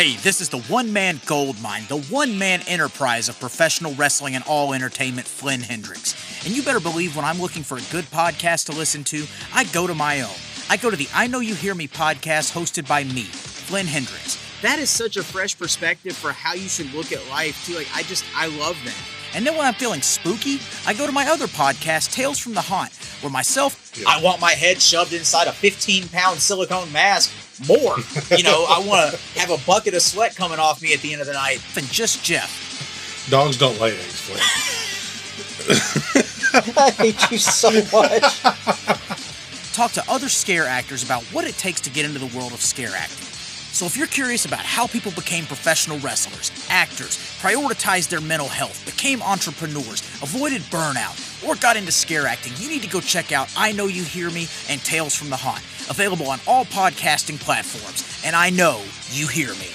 Hey, this is the one-man gold mine, the one-man enterprise of professional wrestling and all entertainment, Flynn Hendricks. And you better believe when I'm looking for a good podcast to listen to, I go to my own. I go to the I Know You Hear Me podcast hosted by me, Flynn Hendricks. That is such a fresh perspective for how you should look at life, too. I love that. And then when I'm feeling spooky, I go to my other podcast, Tales from the Haunt, where I want my head shoved inside a 15-pound silicone mask. More. I want to have a bucket of sweat coming off me at the end of the night than just Jeff. Dogs don't lay eggs, Flynn. I hate you so much. Talk to other scare actors about what it takes to get into the world of scare acting. So if you're curious about how people became professional wrestlers, actors, prioritized their mental health, became entrepreneurs, avoided burnout, or got into scare acting, you need to go check out I Know You Hear Me and Tales from the Haunt, available on all podcasting platforms. And I know you hear me.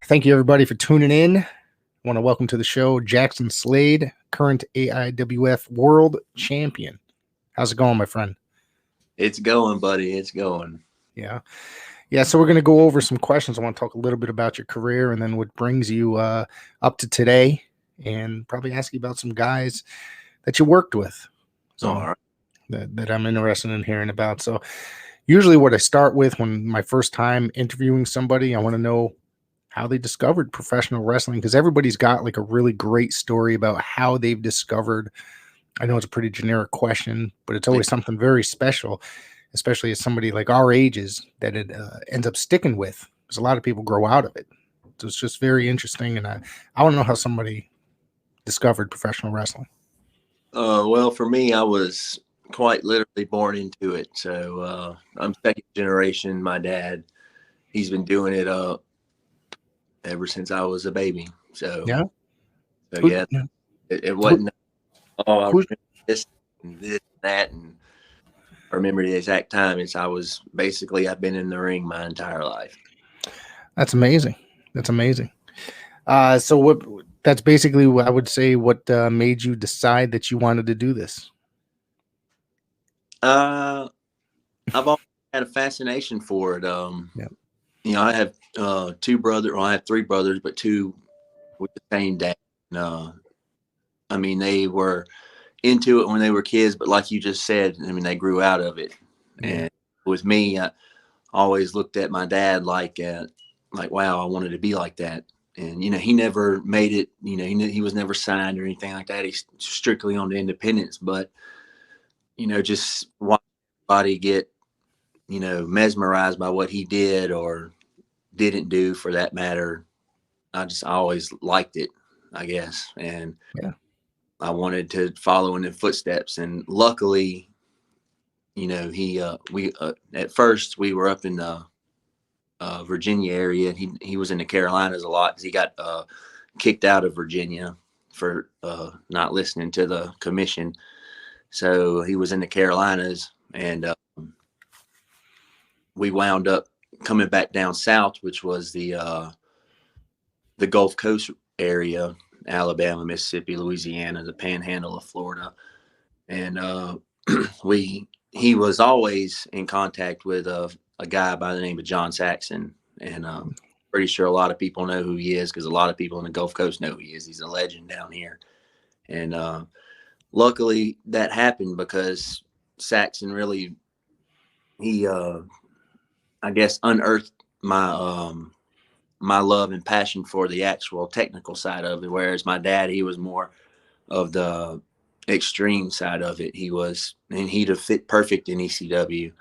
Thank you, everybody, for tuning in. I want to welcome to the show Jaxon Slade, current AIWF World Champion. How's it going, my friend? It's going, buddy. It's going. Yeah. So we're going to go over some questions. I want to talk a little bit about your career and then what brings you up to today, and probably ask you about some guys that you worked with. So all right. that I'm interested in hearing about. So usually what I start with when my first time interviewing somebody, I want to know how they discovered professional wrestling, because everybody's got like a really great story about how they've discovered. I know it's a pretty generic question, but it's always something very special, especially as somebody like our ages that it ends up sticking with, because a lot of people grow out of it. So it's just very interesting, and I want to know how somebody discovered professional wrestling. Well, for me, I was quite literally born into it. So I'm second generation. My dad, he's been doing it ever since I was a baby. So yeah, it wasn't. Oh, I remember this and that, and I remember the exact time. I've been in the ring my entire life. That's amazing. So that's basically what I would say. What made you decide that you wanted to do this? I've always had a fascination for it. I have two brothers. Well, I have three brothers, but two with the same dad. They were into it when they were kids, but like you just said, they grew out of it. And with me, I always looked at my dad like, wow, I wanted to be like that. And, he never made it, he was never signed or anything like that. He's strictly on the independence, but, just watch everybody get, mesmerized by what he did or didn't do, for that matter. I always liked it, I guess. And I wanted to follow in the footsteps. And luckily, at first we were up in the Virginia area. He was in the Carolinas a lot because he got kicked out of Virginia for not listening to the commission. So he was in the Carolinas, and we wound up coming back down south, which was the Gulf Coast area, Alabama, Mississippi, Louisiana, the Panhandle of Florida, and he was always in contact with a guy by the name of John Saxon, and pretty sure a lot of people know who he is, because a lot of people in the Gulf Coast know who he is. He's a legend down here, and luckily that happened because Saxon really I guess unearthed my my love and passion for the actual technical side of it. Whereas my dad, he was more of the extreme side of it. He'd have fit perfect in ECW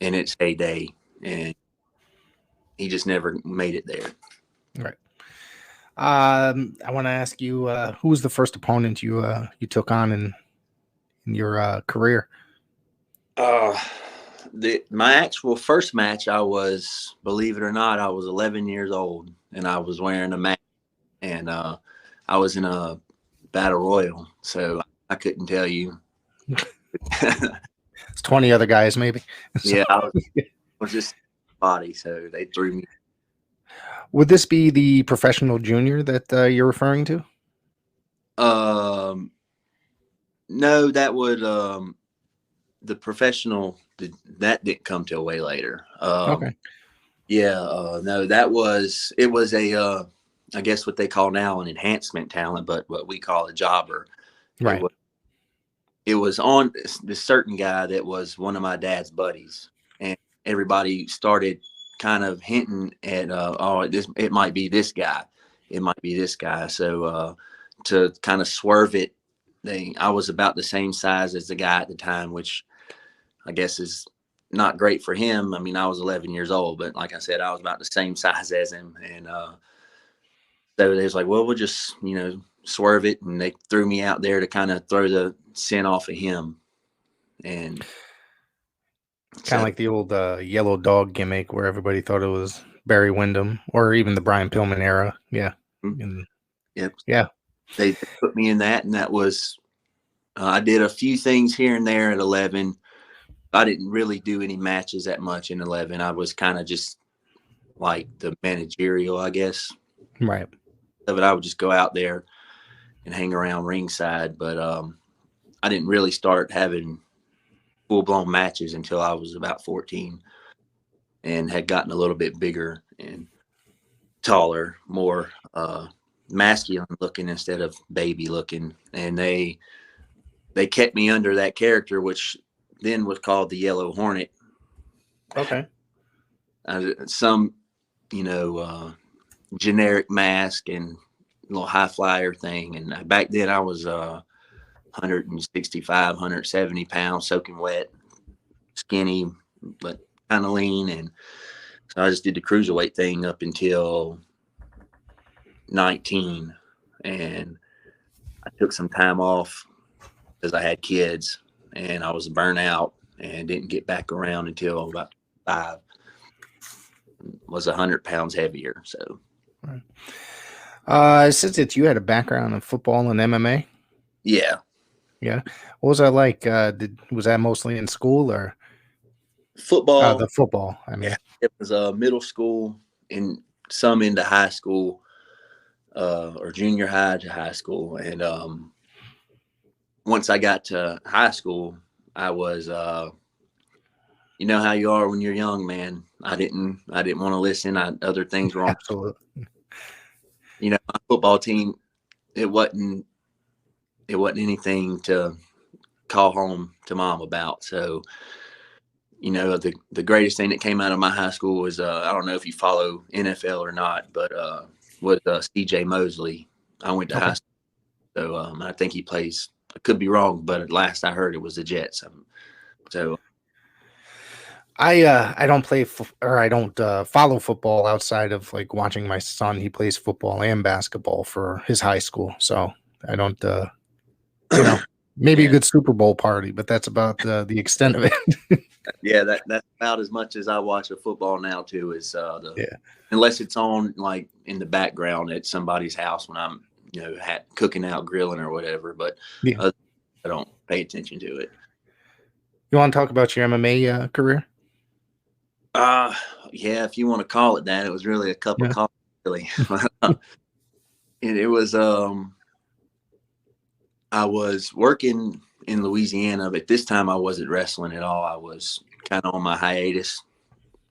in its heyday, and he just never made it there. Right. I want to ask you, who was the first opponent you took on in your career? My actual first match, believe it or not, I was 11 years old, and I was wearing a mask, and I was in a battle royal. So I couldn't tell you. It's 20 other guys, maybe. Yeah, I was just body, so they threw me. Would this be the professional junior that you're referring to? No, that would the professional that didn't come till way later. Okay. Yeah, no, it was a I guess what they call now an enhancement talent, but what we call a jobber. Right. It was on this certain guy that was one of my dad's buddies, and everybody started kind of hinting at, it might be this guy. It might be this guy. So to kind of swerve it, I was about the same size as the guy at the time, which I guess is not great for him. I mean, I was 11 years old, but like I said, I was about the same size as him. And so they was like, well, we'll just, swerve it. And they threw me out there to kind of throw the scent off of him. And kind of like the old yellow dog gimmick where everybody thought it was Barry Windham or even the Brian Pillman era. Yeah. Yep. Yeah. They put me in that. And that was, I did a few things here and there at 11. I didn't really do any matches that much in 11. I was kind of just like the managerial, I guess. Right. But I would just go out there and hang around ringside. But I didn't really start having full-blown matches until I was about 14 and had gotten a little bit bigger and taller, more masculine looking instead of baby looking. And they kept me under that character, which then was called the Yellow Hornet. Okay. Some, generic mask and little high flyer thing. And back then I was 165, 170 pounds, soaking wet, skinny, but kind of lean. And so I just did the cruiserweight thing up until 19. And I took some time off because I had kids and I was burnt out and didn't get back around until about 5. Was 100 pounds heavier. So it says that you had a background in football and MMA. Yeah. What was that like? Was that mostly in school or football? The football. I mean, it was middle school and some into high school, or junior high to high school. And once I got to high school, I was, you know how you are when you're young, man. I didn't want to listen. Other things were on. Absolutely. My football team, it wasn't anything to call home to mom about. So, the greatest thing that came out of my high school was, I don't know if you follow NFL or not, but with CJ Mosley. I went to high school. So I think he plays, I could be wrong, but at last I heard it was the Jets. So I don't play I don't follow football outside of like watching my son. He plays football and basketball for his high school. So I don't, maybe a good Super Bowl party, but that's about the extent of it. Yeah, that's about as much as I watch of football now too. Is unless it's on like in the background at somebody's house when I'm cooking out, grilling or whatever. But I don't pay attention to it. You want to talk about your MMA career? Yeah, if you want to call it that. It was really a cup of coffee, really. And it was I was working in Louisiana, but this time I wasn't wrestling at all. I was kind of on my hiatus.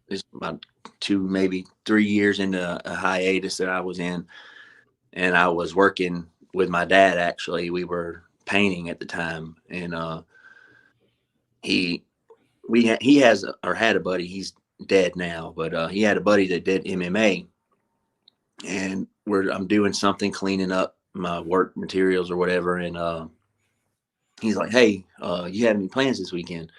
It's about 2, maybe 3 years into a hiatus that I was in. And I was working with my dad, actually. We were painting at the time. And he has or had a buddy. He's dead now, but he had a buddy that did MMA. And I'm doing something, cleaning up my work materials or whatever. And he's like, hey, you have any plans this weekend?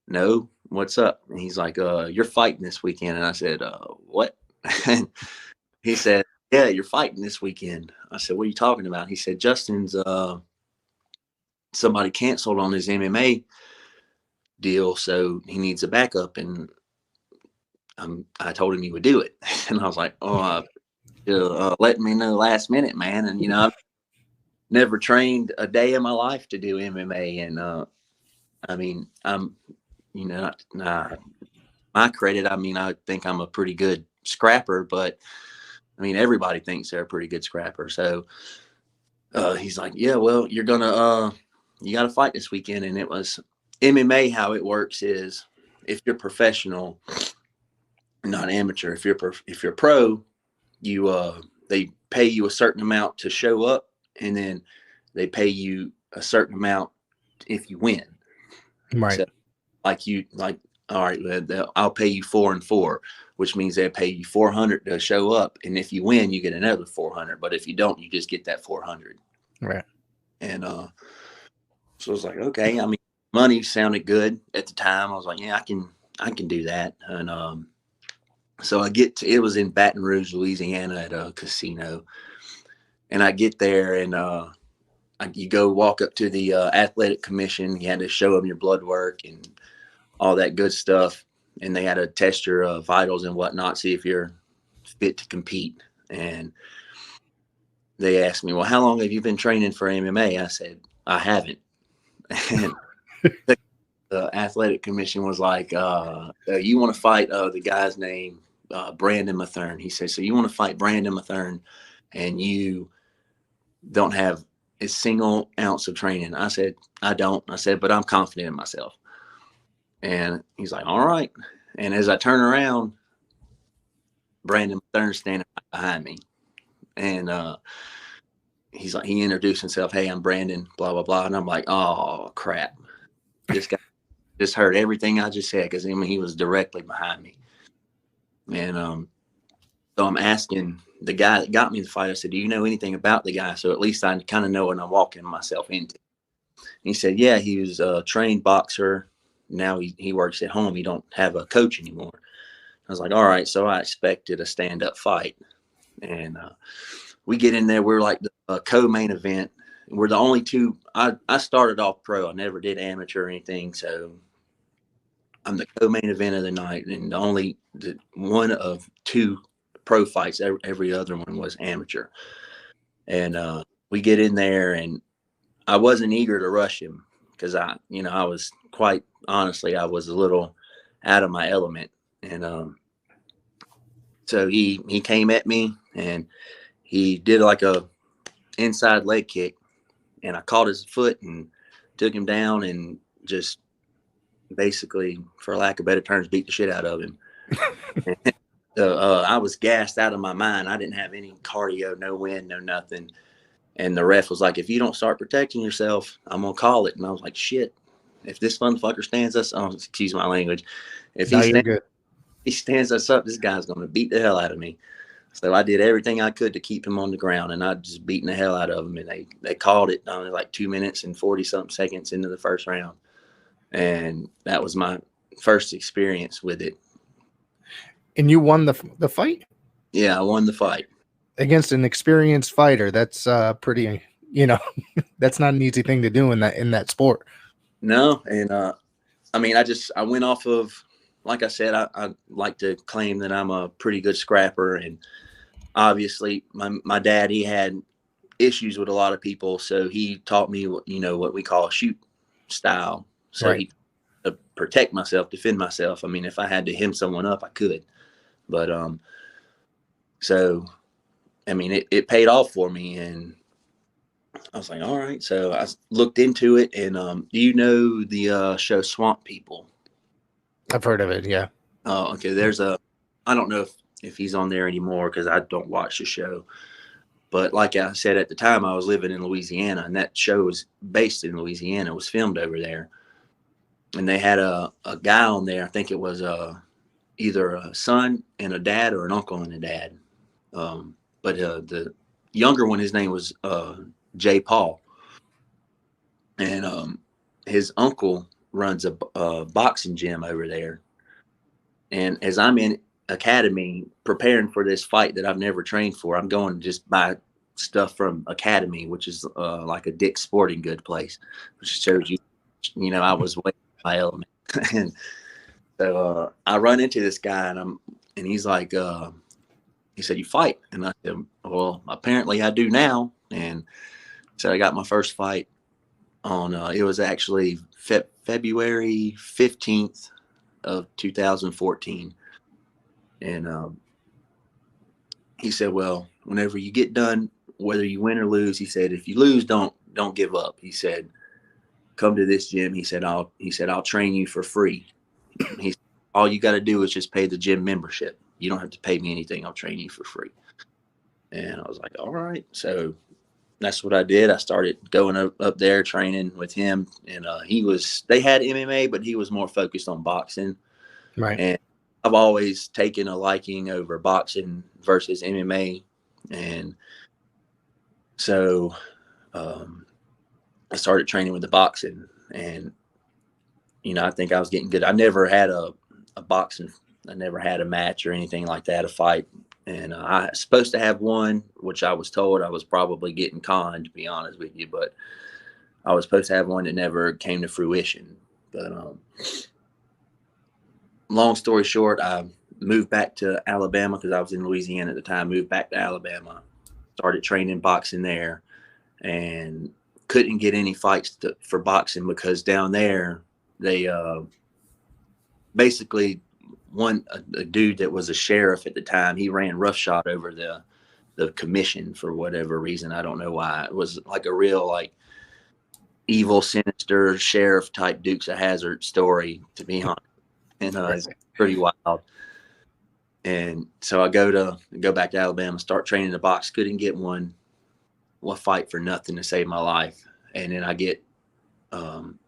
No. What's up? And he's like, you're fighting this weekend. And I said, what? And he said, yeah, you're fighting this weekend. I said, what are you talking about? He said, Justin's somebody canceled on his MMA deal, so he needs a backup. And I told him he would do it. And I was like, letting me know last minute, man. And never trained a day in my life to do MMA. And I mean, I'm, you know, my credit, I mean, I think I'm a pretty good scrapper, but I mean, everybody thinks they're a pretty good scrapper. So he's like, yeah, well, you got to fight this weekend. And it was MMA. How it works is if you're professional, not amateur, if you're pro, you, they pay you a certain amount to show up, and then they pay you a certain amount if you win. Right. So, all right, I'll pay you 4 and 4, which means they'll pay you $400 to show up. And if you win, you get another $400. But if you don't, you just get that $400. Right. And so I was like, okay. I mean, money sounded good at the time. I was like, yeah, I can do that. And so it was in Baton Rouge, Louisiana, at a casino. And I get there, and you go walk up to the athletic commission. You had to show them your blood work and all that good stuff. And they had to test your vitals and whatnot, see if you're fit to compete. And they asked me, well, how long have you been training for MMA? I said, I haven't. And the athletic commission was like, you want to fight the guy's name, Brandon Mathern. He said, so you want to fight Brandon Mathern and you don't have a single ounce of training? I said, I don't. I said, but I'm confident in myself. And he's like, all right. And as I turn around, Brandon Mathern's standing behind me. And he's like, he introduced himself. Hey, I'm Brandon, blah, blah, blah. And I'm like, oh, crap. This guy just heard everything I just said, because I mean, he was directly behind me. And so I'm asking the guy that got me the fight, I said, do you know anything about the guy? So at least I kind of know what I'm walking myself into. And he said, yeah, he was a trained boxer. Now he works at home. He don't have a coach anymore. I was like, all right. So I expected a stand-up fight. And we get in there. We're like the co-main event. We're the only two. I started off pro. I never did amateur or anything. So I'm the co-main event of the night, and the one of 2 pro fights. Every other one was amateur. And we get in there, and I wasn't eager to rush him, because I was quite honestly, I was a little out of my element. And so he came at me, and he did like a inside leg kick, and I caught his foot and took him down, and just basically, for lack of better terms, beat the shit out of him. I was gassed out of my mind. I didn't have any cardio, no wind, no nothing. And the ref was like, if you don't start protecting yourself, I'm going to call it. And I was like, shit, if this motherfucker stands us, excuse my language. If he stands us up, this guy's going to beat the hell out of me. So I did everything I could to keep him on the ground, and I just beating the hell out of him. And they called it like 2 minutes and 40-something seconds into the first round. And that was my first experience with it. And you won the fight? Yeah, I won the fight. Against an experienced fighter. That's pretty, that's not an easy thing to do in that sport. No. And I mean, I went off of, like I said, I like to claim that I'm a pretty good scrapper. And obviously my dad, he had issues with a lot of people. So he taught me what we call a shoot style. So right. To protect myself, defend myself. I mean, if I had to hem someone up, I could. But so I mean, it paid off for me, and I was like, all right. So I looked into it, and do you know the show Swamp People? I've heard of it, yeah. Oh, okay. I don't know if he's on there anymore, because I don't watch the show. But like I said, at the time I was living in Louisiana, and that show was based in Louisiana. It was filmed over there. And they had a guy on there. I think it was either a son and a dad, or an uncle and a dad. But the younger one, his name was Jay Paul. And his uncle runs a boxing gym over there. And as I'm in academy preparing for this fight that I've never trained for, I'm going to just buy stuff from academy, which is like a Dick's Sporting Good place, which shows I was way in my element. And so I run into this guy, and he's like, he said, you fight? And I said, well, apparently I do now. And So I got my first fight on, it was actually February 15th of 2014. And he said, well, whenever you get done, whether you win or lose, he said, if you lose, don't give up. He said, come to this gym. He said, I'll train you for free. He said, all you got to do is just pay the gym membership. You don't have to pay me anything. I'll train you for free. And I was like, all right. So that's what I did. I started going up there training with him. And they had MMA, but he was more focused on boxing. Right. And I've always taken a liking over boxing versus MMA. And so I started training with the boxing, and, I think I was getting good. I never had a boxing. I never had a match or anything like that, a fight. And I was supposed to have one, which I was told I was probably getting conned, to be honest with you. But I was supposed to have one that never came to fruition. But long story short, I moved back to Alabama because I was in Louisiana at the time. Moved back to Alabama, started training boxing there, and couldn't get any fights for boxing because down there they basically a dude that was a sheriff at the time. He ran roughshod over the commission for whatever reason. I don't know why. It was like a real like evil, sinister sheriff type Dukes of Hazzard story, to be honest. And it's pretty wild. And so I go back to Alabama, start training the box. Couldn't get one fight for nothing to save my life. And then I get I'm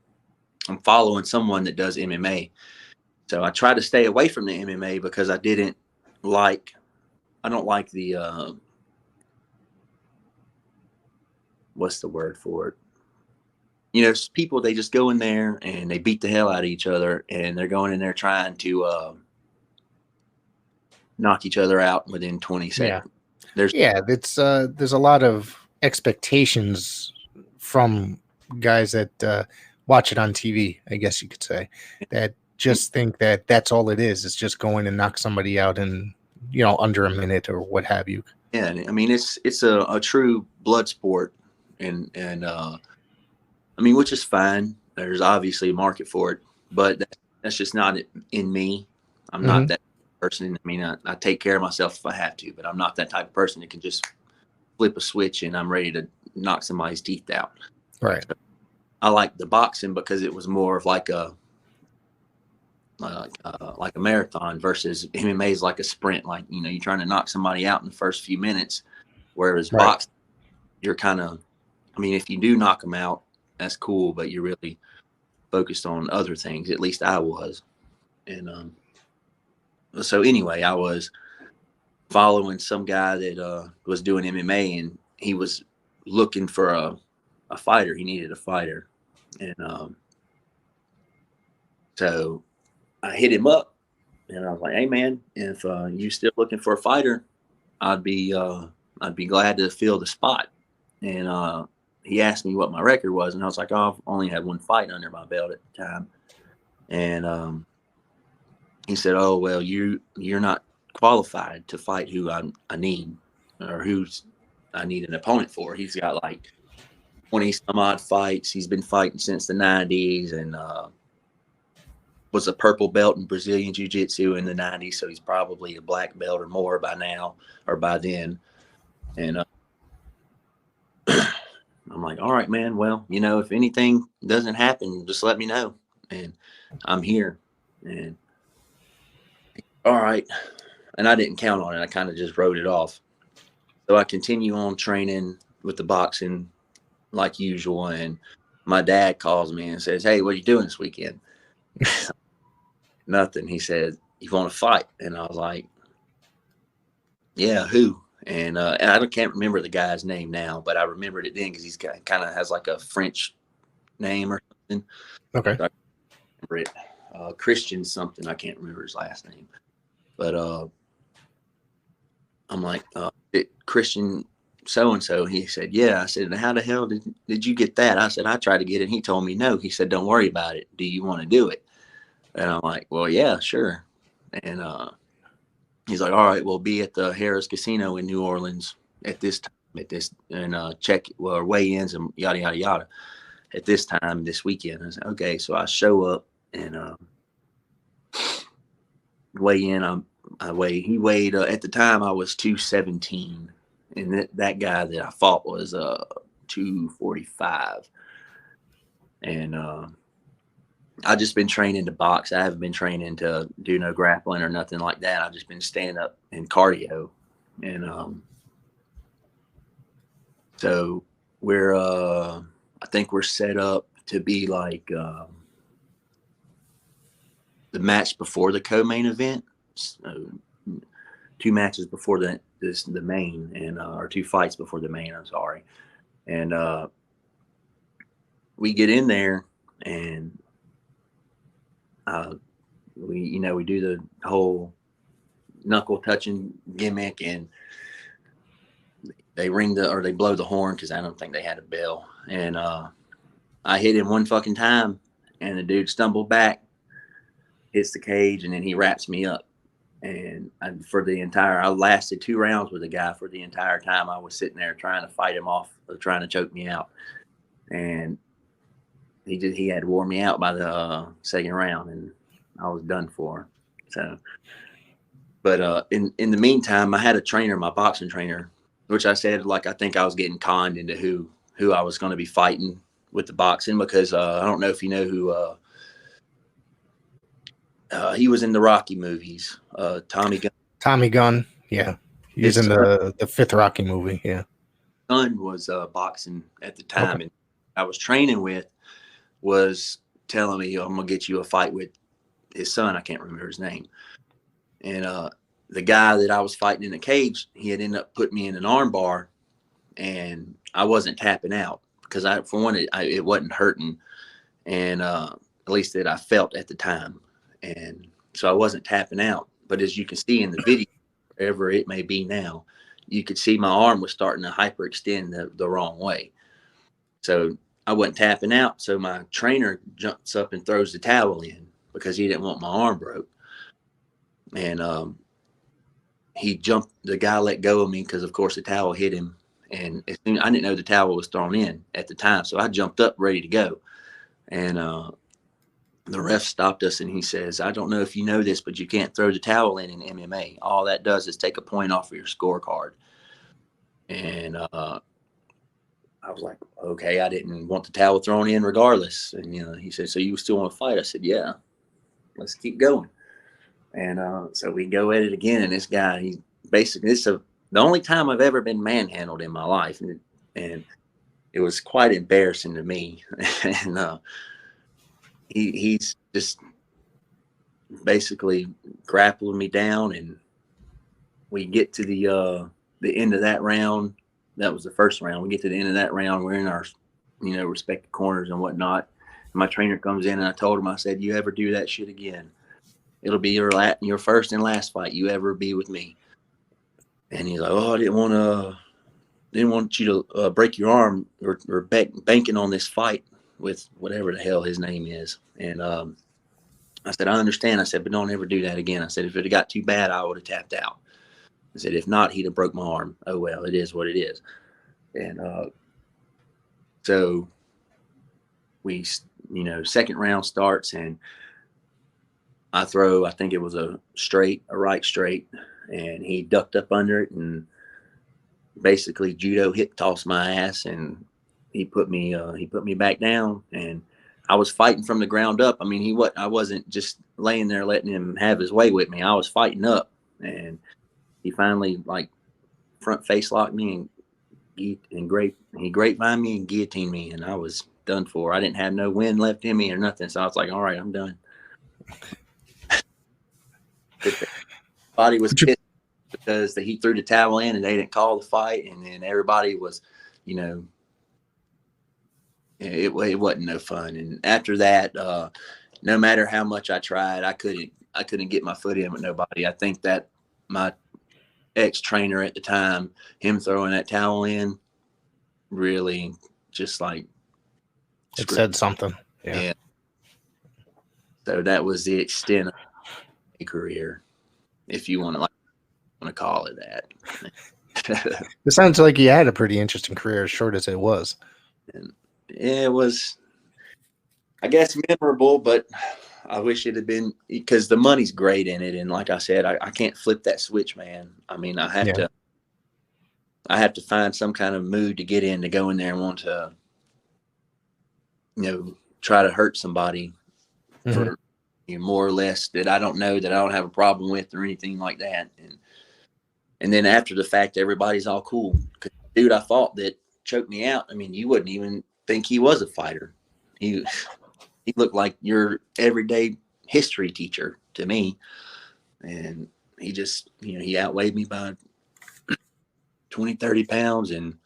following someone that does MMA. So I try to stay away from the MMA because I don't like the what's the word for it? People, they just go in there and they beat the hell out of each other, and they're going in there trying to knock each other out within 20 seconds. There's a lot of expectations from guys that watch it on TV, I guess you could say, that just think that that's all it is. It's just going and knock somebody out in, under a minute or what have you. Yeah. I mean, it's a true blood sport, and which is fine. There's obviously a market for it, but that's just not in me. I'm not that person. I mean, I take care of myself if I have to, but I'm not that type of person that can just flip a switch and I'm ready to knock somebody's teeth out. Right. So I like the boxing because it was more of like a marathon versus MMA is like a sprint. Like, you're trying to knock somebody out in the first few minutes, whereas boxing, you're kind of, if you do knock them out, that's cool, but you're really focused on other things. At least I was. And so anyway, I was following some guy that was doing MMA, and he was looking for a fighter. He needed a fighter. And so I hit him up, and I was like, hey man, if you still looking for a fighter, I'd be glad to fill the spot. And he asked me what my record was, and I was like, oh, I've only had one fight under my belt at the time. And he said, oh, well, you're not qualified to fight who I need, or who's I need an opponent for. He's got like 20 some odd fights. He's been fighting since the 90s, and was a purple belt in Brazilian Jiu-Jitsu in the 90s. So he's probably a black belt or more by now, or by then. And I'm like, all right, man. Well, if anything doesn't happen, just let me know. And I'm here. And all right. And I didn't count on it. I kind of just wrote it off. So I continue on training with the boxing like usual. And my dad calls me and says, hey, what are you doing this weekend? Nothing. He said, you want to fight? And I was like, yeah, who? And I can't remember the guy's name now, but I remembered it then because he's kind of has like a French name or something. Okay. So I remember it. Christian something. I can't remember his last name. But I'm like, Christian so-and-so. He said, yeah. I said, how the hell did you get that? I said, I tried to get it. He told me no. He said, don't worry about it. Do you want to do it? And I'm like, well, yeah, sure. And he's like, all right, we'll be at the Harris Casino in New Orleans at this time. at this and check weigh-ins and yada yada yada at this time this weekend. I said, okay, so I show up and weigh in. He weighed at the time I was 217, and that guy that I fought was 245, and I just been training to box. I haven't been training to do no grappling or nothing like that. I've just been stand up and cardio, and so we're I think we're set up to be like the match before the co-main event. So 2 matches before the main, and or 2 fights before the main. I'm sorry, and we get in there and we do the whole knuckle touching gimmick, and they they blow the horn because I don't think they had a bell, and I hit him one fucking time, and the dude stumbled back, hits the cage, and then he wraps me up. And I lasted 2 rounds with the guy for the entire time I was sitting there trying to fight him off, trying to choke me out. And he had wore me out by the second round, and I was done for. So, but in the meantime, I had a trainer, my boxing trainer, which I said, like, I think I was getting conned into who I was going to be fighting with the boxing, because I don't know if you know who he was in the Rocky movies. Tommy Gunn. Tommy Gunn, yeah. He's in the 5th Rocky movie, yeah. Son was boxing at the time, okay. And I was training with was telling me, I'm going to get you a fight with his son. I can't remember his name. And the guy that I was fighting in the cage, he had ended up putting me in an arm bar, and I wasn't tapping out because it wasn't hurting, and at least that I felt at the time. And so I wasn't tapping out. But as you can see in the video, wherever it may be now, you could see my arm was starting to hyperextend the wrong way. So I wasn't tapping out. So my trainer jumps up and throws the towel in because he didn't want my arm broke. And the guy let go of me because, of course, the towel hit him. And I didn't know the towel was thrown in at the time. So I jumped up ready to go. And the ref stopped us, and he says, I don't know if you know this, but you can't throw the towel in MMA. All that does is take a point off of your scorecard. And I was like, okay, I didn't want the towel thrown in regardless. And, he said, so you still want to fight? I said, yeah, let's keep going. And so we go at it again. And this guy, he basically, the only time I've ever been manhandled in my life. And it was quite embarrassing to me. And he's just basically grappling me down, and we get to the end of that round. That was the first round. We get to the end of that round. We're in our, respective corners and whatnot. And my trainer comes in, and I told him, I said, you ever do that shit again, it'll be your first and last fight you ever be with me. And he's like, oh, I didn't want you to break your arm or banking on this fight with whatever the hell his name is. And I said, I understand. I said, but don't ever do that again. I said, if it had got too bad, I would have tapped out. I said, if not, he'd have broke my arm. Oh, well, it is what it is. And so we, second round starts, and I think it was a right straight, and he ducked up under it and basically judo hip tossed my ass, and he put me back down, and I was fighting from the ground up. I mean, I wasn't just laying there letting him have his way with me. I was fighting up, and he finally front face locked me he grapevine me and guillotined me, and I was done for. I didn't have no wind left in me or nothing, so I was like, all right, I'm done. Body was pissed because he threw the towel in and they didn't call the fight, and then everybody was, it wasn't no fun. And after that, no matter how much I tried, I couldn't get my foot in with nobody. I think that my ex-trainer at the time, him throwing that towel in, really just it said something. Yeah. So that was the extent of my career, if you want to call it that. It sounds like you had a pretty interesting career, as short as it was. And it was, I guess, memorable, but I wish it had been, because the money's great in it. And like I said, I can't flip that switch, man. I mean, I have to find some kind of mood to get in, to go in there and want to, try to hurt somebody for more or less that I don't know, that I don't have a problem with or anything like that. And then after the fact, everybody's all cool. 'Cause the dude I fought that choked me out, I mean, you wouldn't even think he was a fighter. He looked like your everyday history teacher to me. And he just, he outweighed me by 20, 30 pounds, and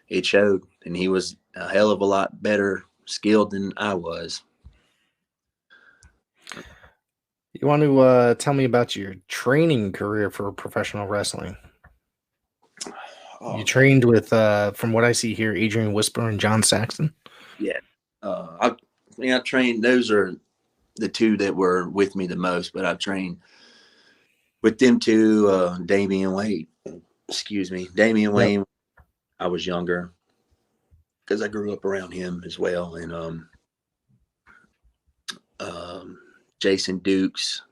it showed. And he was a hell of a lot better skilled than I was. You want to tell me about your training career for professional wrestling? You trained with, from what I see here, Adrian Whisper and John Saxon. Yeah. I trained, those are the two that were with me the most, but I've trained with them too. Damien Wayne. I was younger, because I grew up around him as well. And Jason Dukes,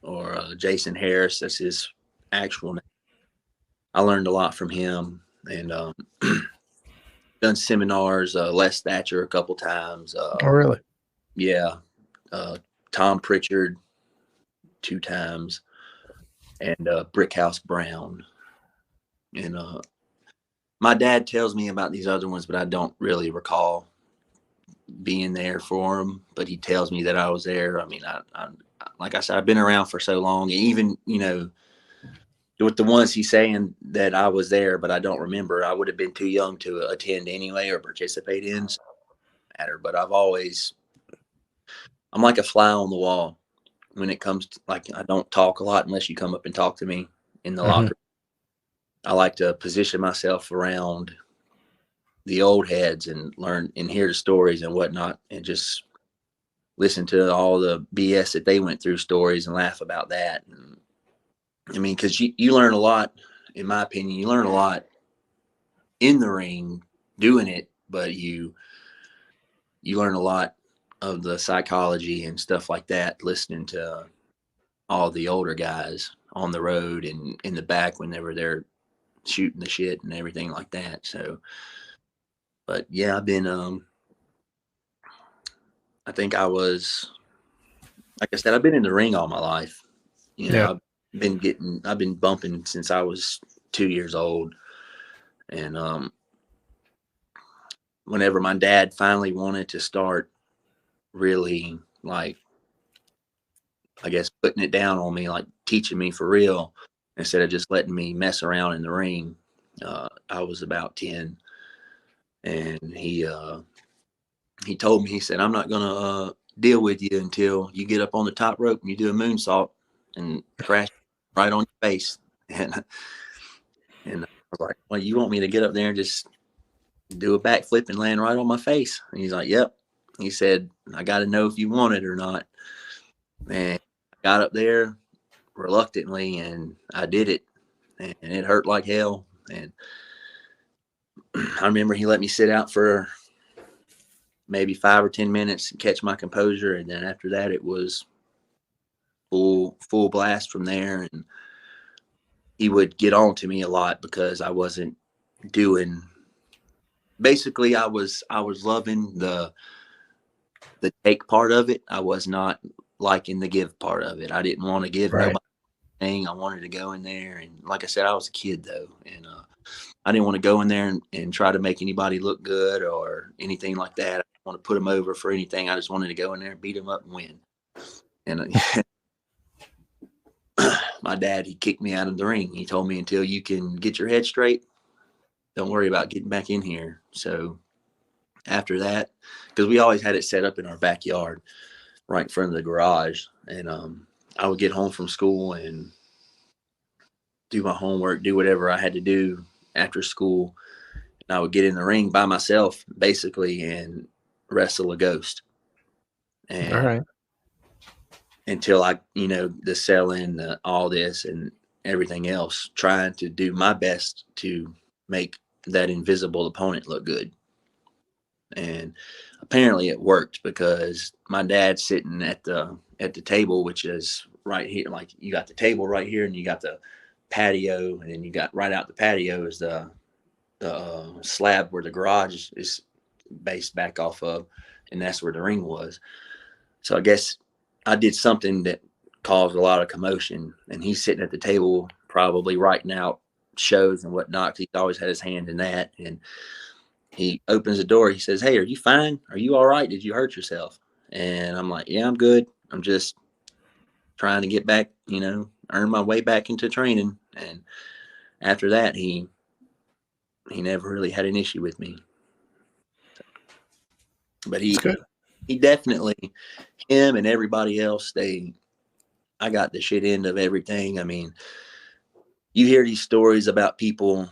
or Jason Harris, that's his actual name. I learned a lot from him, and done seminars, Les Thatcher a couple times. Oh, really? Yeah. Tom Pritchard 2 times, and Brickhouse Brown. And my dad tells me about these other ones, but I don't really recall being there for them. But he tells me that I was there. I mean, I like I said, I've been around for so long, and even, with the ones he's saying that I was there, but I don't remember. I would have been too young to attend anyway or participate in. So it doesn't matter. But I'm like a fly on the wall when it comes to, like, I don't talk a lot unless you come up and talk to me in the locker room. I like to position myself around the old heads and learn and hear the stories and whatnot, and just listen to all the BS that they went through, stories, and laugh about that. And, I mean, because you learn a lot, in my opinion. You learn a lot in the ring doing it, but you learn a lot of the psychology and stuff like that, listening to all the older guys on the road and in the back when they were there shooting the shit and everything like that. So, but yeah, I've been, I think I was, like I said, I've been in the ring all my life. I've been bumping since I was 2 years old. And whenever my dad finally wanted to start really, like, I guess, putting it down on me, like teaching me for real, instead of just letting me mess around in the ring, I was about 10. And he told me, he said, I'm not going to deal with you until you get up on the top rope and you do a moonsault and crash right on your face. And I was like, well, you want me to get up there and just do a backflip and land right on my face? And he's like, yep. He said, I got to know if you want it or not. And I got up there reluctantly, and I did it, and it hurt like hell. And I remember he let me sit out for maybe 5 or 10 minutes and catch my composure. And then after that, it was full blast from there. And he would get on to me a lot because I wasn't doing, basically I was loving the take part of it. I was not liking the give part of it. I didn't want to give nobody anything. I wanted to go in there, and like I said, I was a kid though, and I didn't want to go in there and try to make anybody look good or anything like that. I didn't want to put them over for anything. I just wanted to go in there and beat them up and win. And my dad, he kicked me out of the ring. He told me, until you can get your head straight, don't worry about getting back in here. So after that, because we always had it set up in our backyard right in front of the garage, and I would get home from school and do my homework, do whatever I had to do after school, and I would get in the ring by myself basically and wrestle a ghost. And until I, the selling, all this, and everything else, trying to do my best to make that invisible opponent look good. And apparently it worked, because my dad's sitting at the table, which is right here. Like, you got the table right here, and you got the patio, and then you got right out the patio is the slab where the garage is based back off of, and that's where the ring was. So I guess I did something that caused a lot of commotion, and he's sitting at the table probably writing out shows and whatnot. He's always had his hand in that. And he opens the door. He says, "Hey, are you fine? Are you all right? Did you hurt yourself?" And I'm like, "Yeah, I'm good. I'm just trying to get back, earn my way back into training." And after that, he never really had an issue with me. But he definitely, him and everybody else, I got the shit end of everything. I mean, you hear these stories about people,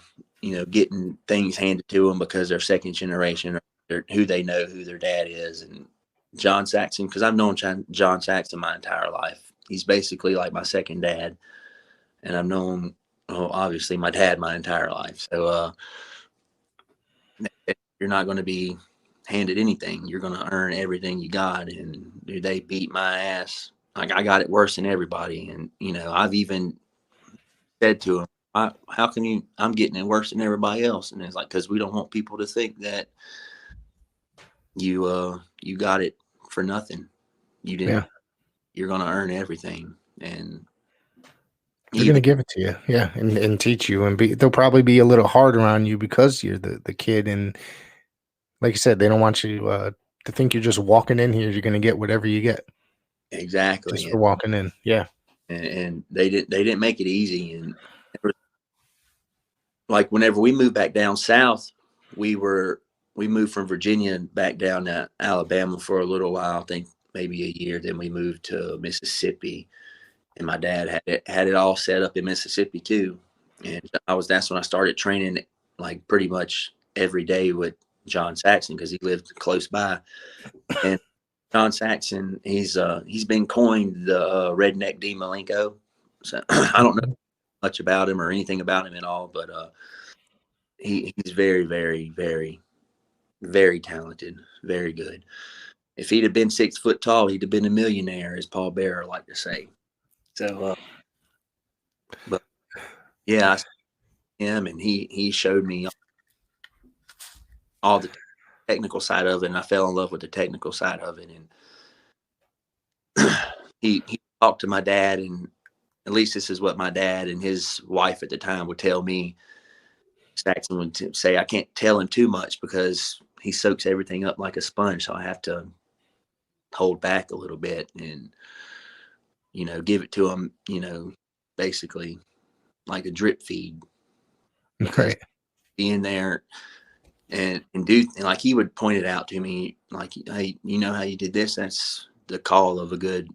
getting things handed to them because they're second generation, or who they know who their dad is. And John Saxon, because I've known John Saxon my entire life. He's basically like my second dad. And I've known, obviously, my dad my entire life. So you're not going to be handed anything. You're going to earn everything you got. And dude, they beat my ass. Like, I got it worse than everybody. And, I've even said to him, how can I'm getting it worse than everybody else? And it's like, because we don't want people to think that you got it for nothing. You didn't. Yeah. You're going to earn everything. And they're going to give it to you. Yeah. And teach you, and they'll probably be a little harder on you because you're the kid. And like you said, they don't want you to think you're just walking in here. You're going to get whatever you get. Exactly. Just for walking in. Yeah. And they didn't make it easy. And like, whenever we moved back down south, we moved from Virginia back down to Alabama for a little while, I think maybe a year. Then we moved to Mississippi, and my dad had it all set up in Mississippi too. And that's when I started training like pretty much every day with John Saxon, because he lived close by. And John Saxon, he's been coined the redneck D Malenko. So I don't know much about him or anything about him at all, but he's very, very, very, very talented, very good. If he'd have been 6 foot tall, he'd have been a millionaire, as Paul Bearer liked to say. So, but yeah, I saw him, and he showed me all the technical side of it, and I fell in love with the technical side of it. And he talked to my dad, and at least this is what my dad and his wife at the time would tell me. Saxon would say, I can't tell him too much because he soaks everything up like a sponge. So I have to hold back a little bit and, give it to him, basically like a drip feed. Right. Being there and do, like, he would point it out to me, like, hey, how you did this? That's the call of a good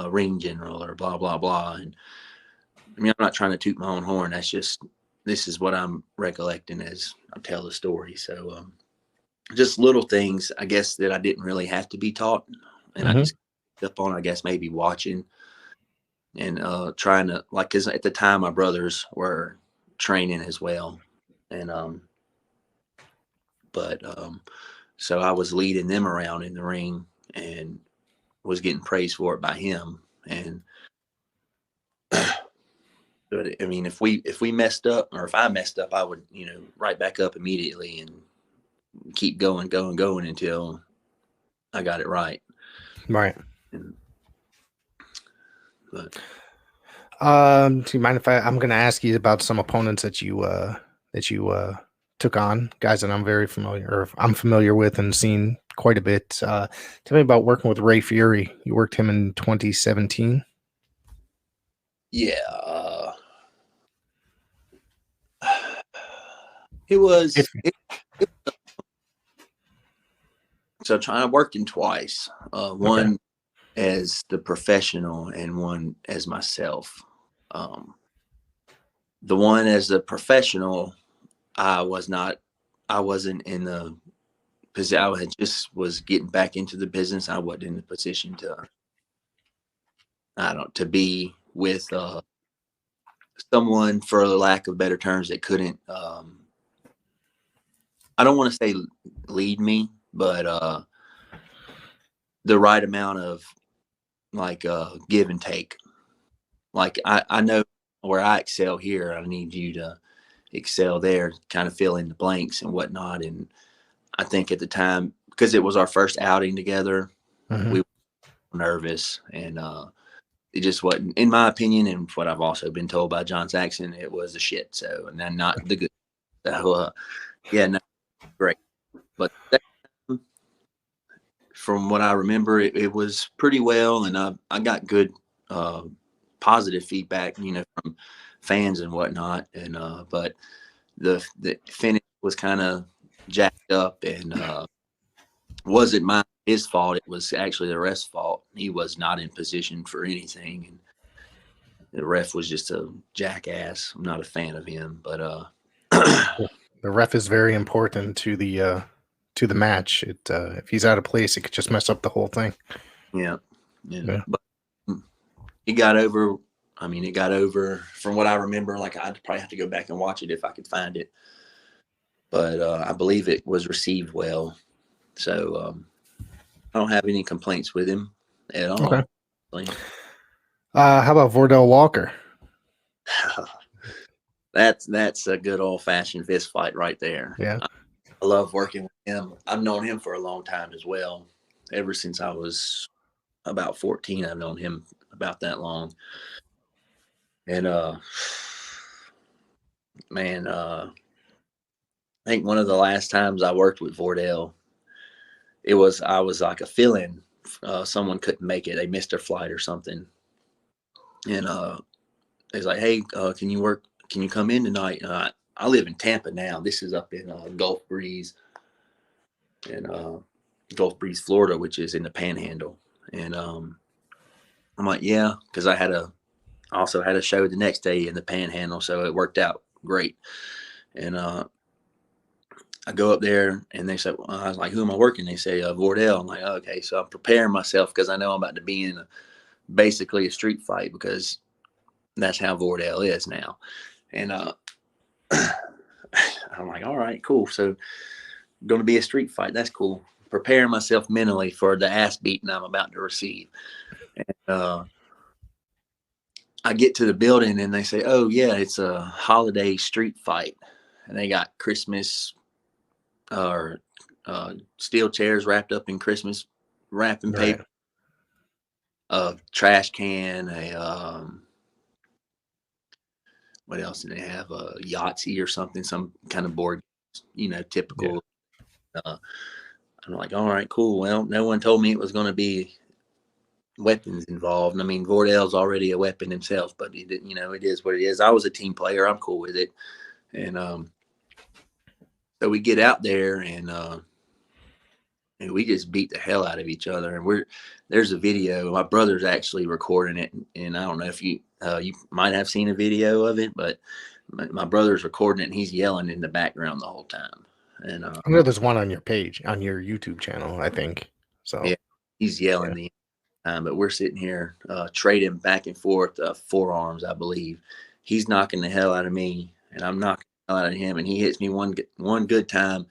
ring general, or blah, blah, blah. And I mean, I'm not trying to toot my own horn. That's just, this is what I'm recollecting as I tell the story. So just little things, I guess, that I didn't really have to be taught. And I just picked up on, I guess, maybe watching and trying to, like, because at the time my brothers were training as well. And so I was leading them around in the ring and was getting praised for it by him. And but I mean, if we messed up, or if I messed up, I would, right back up immediately and keep going until I got it right. Right. But do you mind if I'm going to ask you about some opponents that you took on, guys that I'm familiar with and seen quite a bit. Tell me about working with Ray Fury. You worked him in 2017. Yeah. It was. So I worked him twice. One as the professional and one as myself. The one as the professional, I wasn't in the position. I just was getting back into the business. I wasn't in the position to be with someone, for the lack of better terms, that couldn't, I don't want to say lead me, but the right amount of like give and take. Like I know where I excel here, I need you to excel there, kind of fill in the blanks and whatnot. And I think at the time, because it was our first outing together, we were nervous, and it just wasn't, in my opinion, and what I've also been told by John Jaxon, it was a shit. So, and then not the good. So, yeah, no, great. But from what I remember, it was pretty well, and I got good positive feedback, from fans and whatnot. And but the finish was kind of jacked up, and wasn't his fault. It was actually the ref's fault. He was not in position for anything, and the ref was just a jackass. I'm not a fan of him, but the ref is very important to the match. If he's out of place, it could just mess up the whole thing. Yeah. But it got over. I mean, it got over from what I remember. Like, I'd probably have to go back and watch it if I could find it. But I believe it was received well. So I don't have any complaints with him at all. Okay. How about Vordell Walker? That's a good old fashioned fist fight right there. Yeah. I love working with him. I've known him for a long time as well. Ever since I was about 14, I've known him about that long. And man, I think one of the last times I worked with Vordell, I was like a fill-in. Someone couldn't make it. They missed their flight or something. And he's like, hey, can you come in tonight? I live in Tampa now. This is up in Gulf Breeze, Florida, which is in the Panhandle. And I'm like, yeah, because I also had a show the next day in the Panhandle, so it worked out great. And I go up there, and they said, I was like, who am I working? They say, Vordell. I'm like, okay. So I'm preparing myself because I know I'm about to be in basically a street fight, because that's how Vordell is now. And I'm like, all right, cool. So going to be a street fight. That's cool. Preparing myself mentally for the ass beating I'm about to receive. And I get to the building, and they say, oh, yeah, it's a holiday street fight. And they got Christmas or steel chairs wrapped up in Christmas wrapping paper, a trash can, what else did they have? A Yahtzee or something, some kind of board, typical. Yeah. I'm like, all right, cool. Well, no one told me it was going to be weapons involved. I mean, Vordell's already a weapon himself, but it is what it is. I was a team player. I'm cool with it. And so we get out there, and we just beat the hell out of each other. And there's a video. My brother's actually recording it, and I don't know if you might have seen a video of it, but my brother's recording it, and he's yelling in the background the whole time. And I know there's one on your page, on your YouTube channel, I think. So yeah, he's yelling the time, but we're sitting here trading back and forth forearms, I believe. He's knocking the hell out of me, and I'm knocking the hell out of him, and he hits me one good time,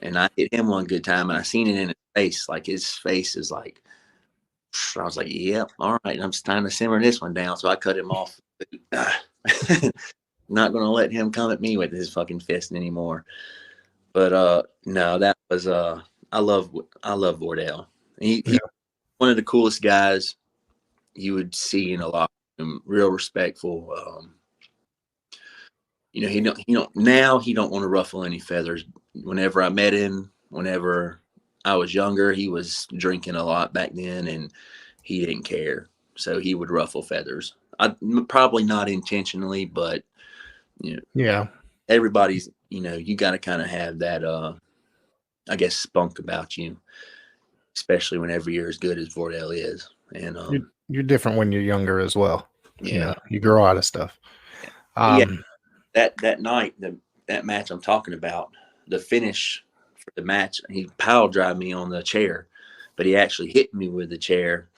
and I hit him one good time, and I seen it in his face. Like, his face is like, I was like, yep, all right, I'm just time to simmer this one down. So I cut him off. Not going to let him come at me with his fucking fist anymore. But no, that was I love Vordell. He's one of the coolest guys you would see in a locker room. Real respectful. He don't want to ruffle any feathers. Whenever I met him, whenever I was younger, he was drinking a lot back then, and he didn't care. So he would ruffle feathers. Probably not intentionally, but everybody's, you got to kind of have that, I guess, spunk about you, especially whenever you're as good as Vordell is. And you're different when you're younger as well. Yeah, you grow out of stuff. That night, that match I'm talking about, the finish for the match, he pile drive me on the chair, but he actually hit me with the chair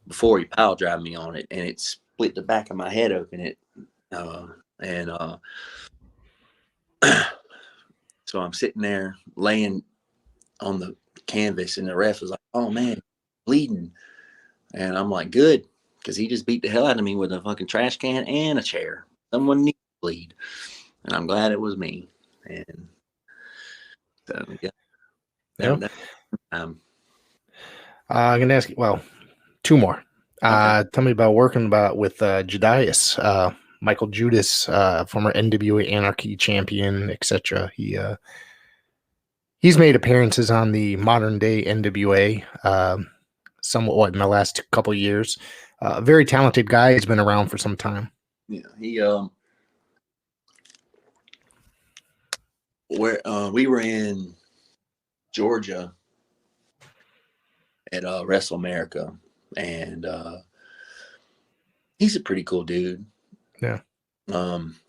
before he pile drive me on it, and it split the back of my head open. And so I'm sitting there laying on the canvas, and the ref was like, "Oh man, bleeding," and I'm like, "Good," because he just beat the hell out of me with a fucking trash can and a chair. Someone needs to bleed, and I'm glad it was me. And so yeah, Yeah. I'm gonna ask you. Well, two more. okay. Tell me about working with Judias, Michael Judas, former NWA Anarchy champion, etc. He's made appearances on the modern day NWA, somewhat in the last couple of years. Very talented guy. He's been around for some time. Yeah, he where we were in Georgia at Wrestle America, and he's a pretty cool dude. Yeah.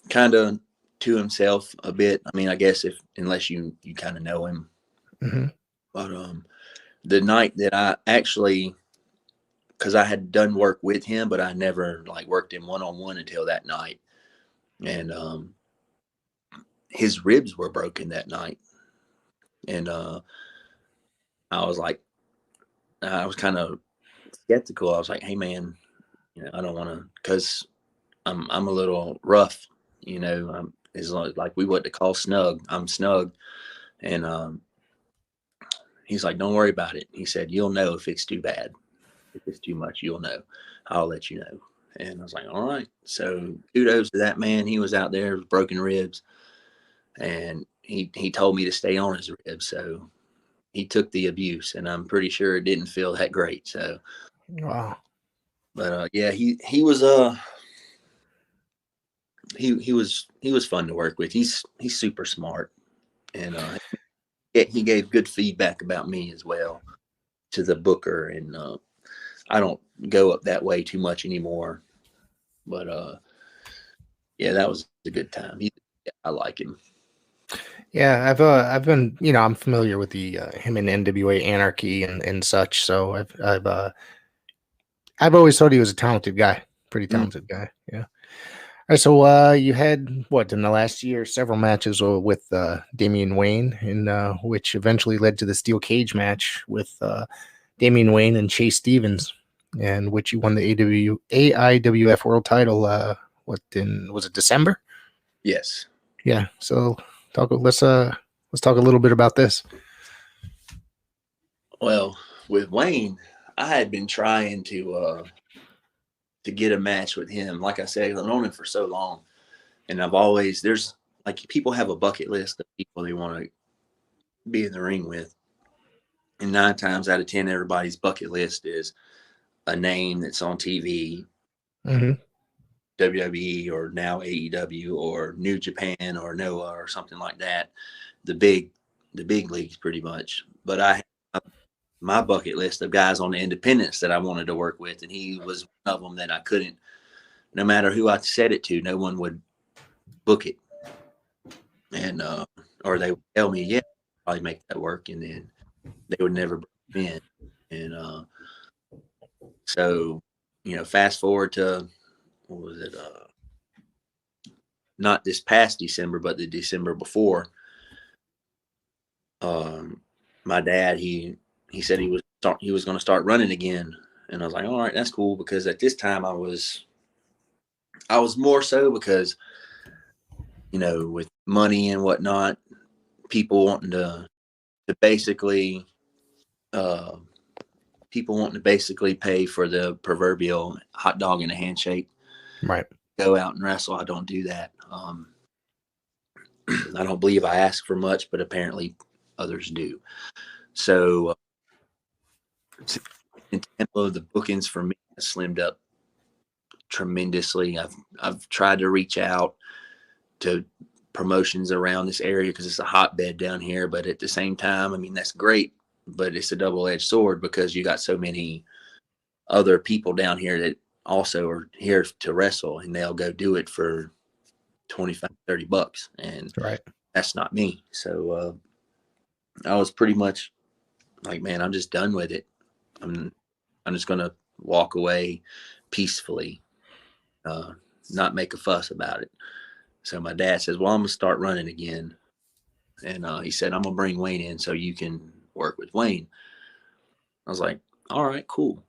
Kind of to himself a bit. I mean, I guess unless you kind of know him. Mm-hmm. But the night that I actually, because I had done work with him, but I never like worked him one-on-one until that night, and his ribs were broken that night, and I was like, I was kind of skeptical. I was like, "Hey, man, I don't want to," because I'm a little rough, It's like we what to call snug. I'm snug, and he's like, "Don't worry about it." He said, "You'll know if it's too bad. If it's too much, you'll know. I'll let you know." And I was like, "All right." So kudos to that man. He was out there with broken ribs, and he told me to stay on his ribs. So he took the abuse, and I'm pretty sure it didn't feel that great. So, Wow. but yeah, he was he was fun to work with. He's super smart, and he gave good feedback about me as well to the booker. And I don't go up that way too much anymore, but yeah, that was a good time. I like him. Yeah, I've been, I'm familiar with the him and NWA Anarchy and such. So I've always thought he was a talented guy, pretty talented guy. Yeah. All right, so you had what in the last year several matches with Damien Wayne, and which eventually led to the steel cage match with Damien Wayne and Chase Stevens, and which you won the AIWF World Title. Was it December? Yes. Yeah. So let's talk a little bit about this. Well, with Wayne, I had been trying to get a match with him. Like I said, I've known him for so long, and there's like people have a bucket list of people they want to be in the ring with, and 9 times out of 10, everybody's bucket list is a name that's on TV, WWE or now AEW or New Japan or Noah or something like that. The big leagues, pretty much. But I have my bucket list of guys on the independents that I wanted to work with, and he was one of them that I couldn't. No matter who I said it to, no one would book it, and or they would tell me, "Yeah, I'll probably make that work," and then they would never bring him in. And so, fast forward to what was it? Not this past December, but the December before. My dad, he said he was going to start running again, and I was like, all right, that's cool, because at this time I was more so because with money and whatnot, people wanting to basically pay for the proverbial hot dog and a handshake. Right. Go out and wrestle. I don't do that. I don't believe I ask for much, but apparently others do. So in tempo, the bookings for me have slimmed up tremendously. I've tried to reach out to promotions around this area because it's a hotbed down here, but at the same time, I mean, that's great, but it's a double-edged sword because you got so many other people down here that also are here to wrestle, and they'll go do it for $25-$30, and Right. that's not me. So I was pretty much like, man, I'm just done with it. I'm just gonna walk away peacefully. not make a fuss about it. So my dad says, well, I'm going to start running again. And he said, I'm going to bring Wayne in so you can work with Wayne. I was like, all right, cool.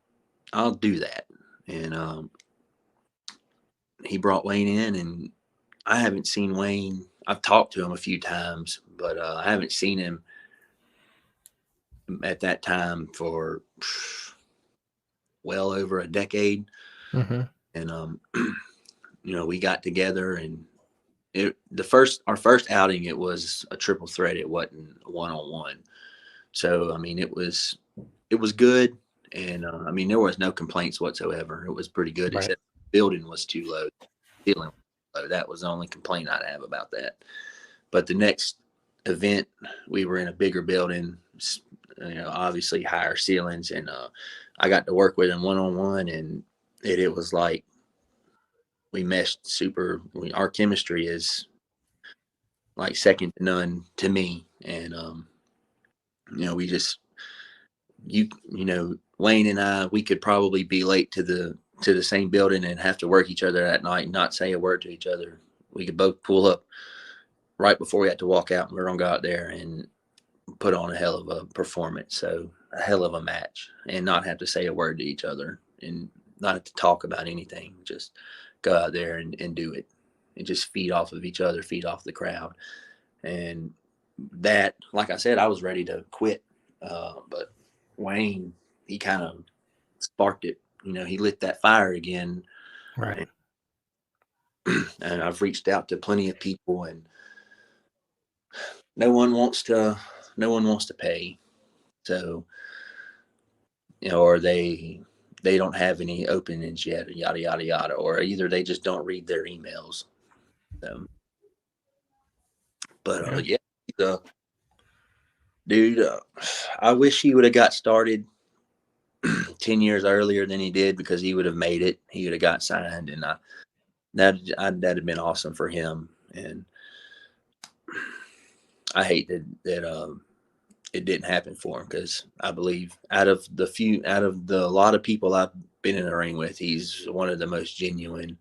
I'll do that. And he brought Wayne in, and I haven't seen Wayne. I've talked to him a few times, but I haven't seen him at that time for well over a decade. Mm-hmm. And we got together, and our first outing, it was a triple threat. It wasn't one-on-one. So I mean, it was good, and there was no complaints whatsoever. It was pretty good, except the building was too low, ceiling was too low. That was the only complaint I'd have about that. But the next event, we were in a bigger building, obviously higher ceilings, and I got to work with him one-on-one, and it was like we meshed super. Our chemistry is like second to none to me, and we just Wayne and I, we could probably be late to the same building and have to work each other that night and not say a word to each other. We could both pull up right before we had to walk out, and we're gonna go out there and put on a hell of a performance. So a hell of a match, and not have to say a word to each other and not have to talk about anything. Just go out there and do it, and just feed off of each other, feed off the crowd. And that, like I said, I was ready to quit. But Wayne, he kind of sparked it. He lit that fire again. Right. And I've reached out to plenty of people, and no one wants to pay. So, or they don't have any openings yet, yada, yada, yada, or either they just don't read their emails. So, but yeah, dude, I wish he would have got started 10 years earlier than he did, because he would have made it. He would have got signed, and that'd have been awesome for him. And I hate that it didn't happen for him, because I believe out of the lot of people I've been in the ring with, he's one of the most genuine.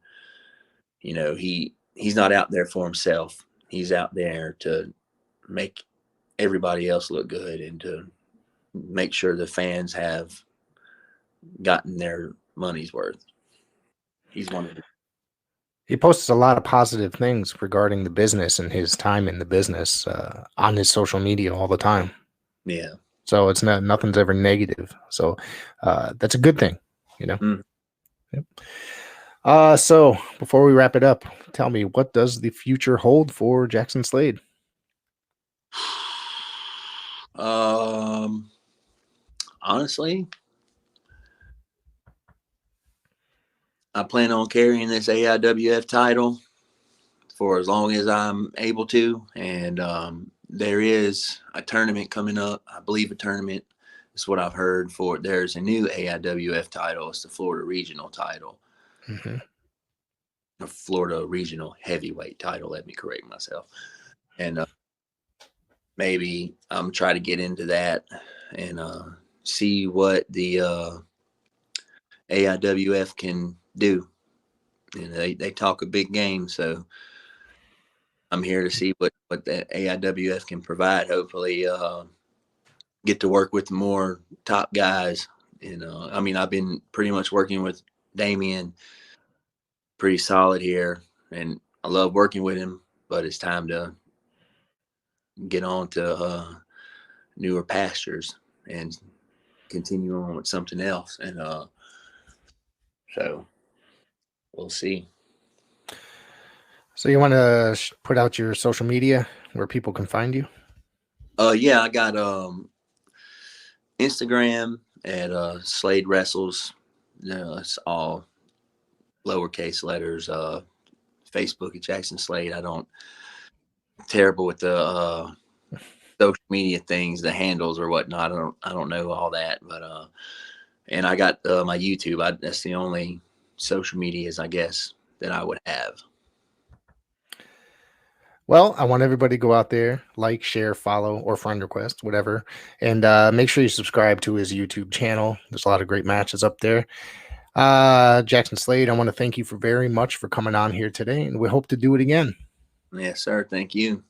He's not out there for himself. He's out there to make everybody else look good and to make sure the fans have gotten their money's worth. He's one of the. He posts a lot of positive things regarding the business and his time in the business on his social media all the time. Yeah. So it's nothing's ever negative. So that's a good thing, Mm. Yep. So before we wrap it up, tell me, what does the future hold for Jaxon Slade? Honestly, I plan on carrying this AIWF title for as long as I'm able to. And there is a tournament coming up. I believe a tournament is what I've heard for. There's a new AIWF title. It's the Florida Regional title. Mm-hmm. The Florida Regional Heavyweight title. Let me correct myself. And maybe I'm trying to get into that and see what the AIWF can do. They talk a big game, so I'm here to see what the AIWF can provide. Hopefully, get to work with more top guys. I've been pretty much working with Damien, pretty solid here, and I love working with him. But it's time to get on to newer pastures and continue on with something else. And so we'll see. So you want to put out your social media where people can find you? Yeah, I got Instagram at Slade Wrestles. It's all lowercase letters. Facebook at Jaxon Slade. Terrible with the social media things, the handles or whatnot. I don't know all that, but and I got my YouTube. That's the only social medias, I guess, that I would have. Well, I want everybody to go out there, like, share, follow, or friend request, whatever. And make sure you subscribe to his YouTube channel. There's a lot of great matches up there. Jaxon Slade, I want to thank you very much for coming on here today, and we hope to do it again. Yes, sir. Thank you.